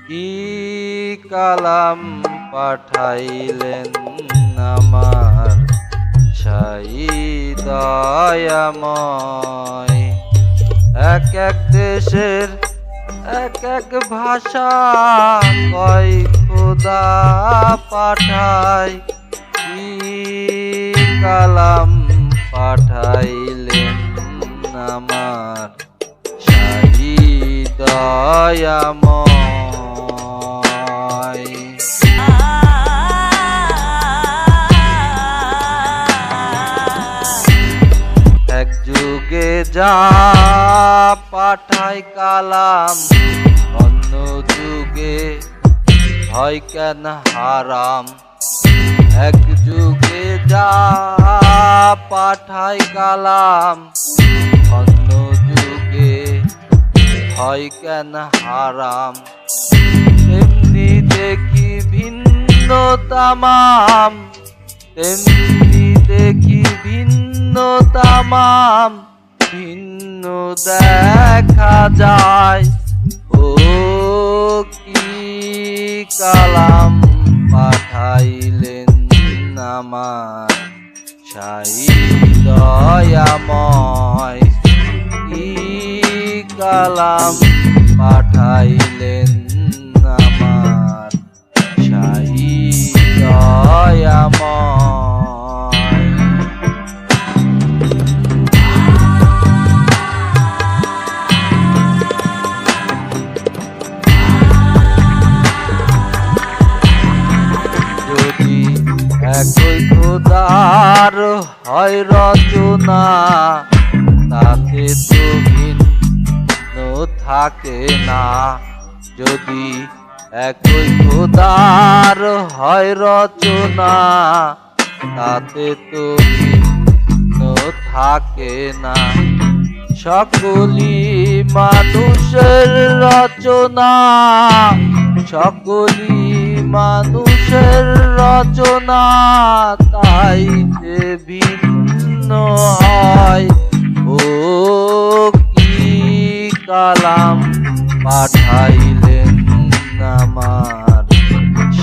কি কালাম পাঠাইলেন আমার শাহী দয়াময়। এক এক দেশের এক এক ভাষা কয় খোদা পাঠায়। কি কালাম পাঠাইলেন আমার শাহী দয়াময়। এক যুগে যা পাঠায় কালাম, অন্য যুগে হয় কেন হারাম। এক যুগে যা পাঠায় কালাম, অন্য যুগে হয় কেন হারাম। তেমনি দেখি ভিন্ন তামাম, তেমনি দেখি ভিন্ন তামাম, ভিন্ন দেখা যায়। ও কি কালাম পাঠাইলেন আমার শাহী দয়াময়। কি কালাম পাঠাইলেন আমার শাহী দয়াময়। যদি একই খোদার হয় রচনা, তাতে তো ভিন্ন থাকে না। যদি একই খোদার হয় রচনা, তাতে তো ভিন্ন থাকে না। সকলই মানুষের রচনা, সকলই মানুষের রচনা, তাই যে ভিন্ন হয়। ও কি কালাম পাঠাইলেন আমার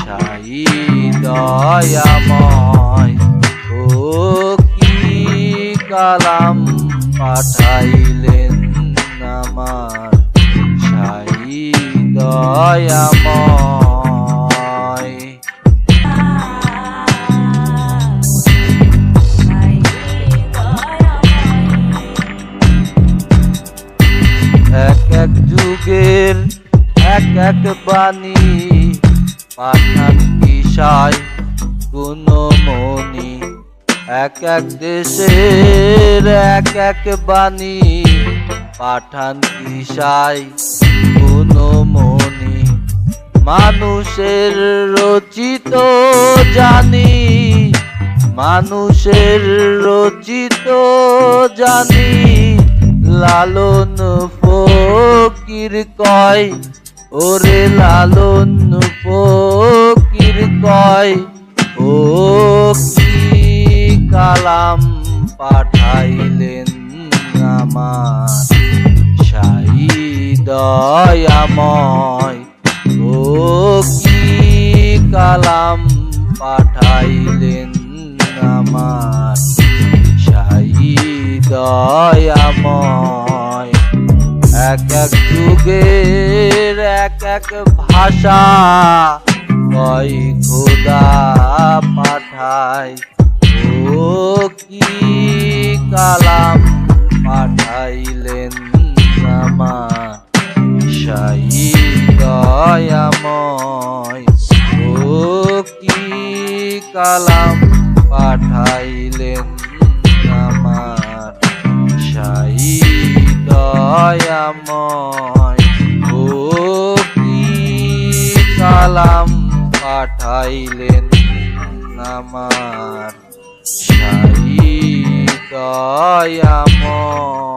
শাহী দয়াময়। ও কি কালাম পাঠাইলেন আমার শাহী দয়াময়। এক এক যুগের এক এক বাণী, পাঠান কিসায় কোন মনি। এক এক দেশের এক এক বাণী, পাঠান কিসায় কোন মনি। মানুষের রচিত জানি, মানুষের রচিত জানি, লালন ফকির কয়। ওরে লালন ফকির কয়। ও কি কালাম পাঠাইলেন আমার শাহী দয়াময়। ও কি কালাম পাঠাইলেন আমার শাহী দয়াময়। এক এক যুগের এক এক ভাষা কয় খোদা পাঠায়। ও কি কালাম পাঠাইলেন আমার শাহী দয়াময়। ও কি কালাম পাঠাইলেন আমার শাহী দয়াময়। ও কি কালাম পাঠাইলেন আমার শাহী দয়াময়।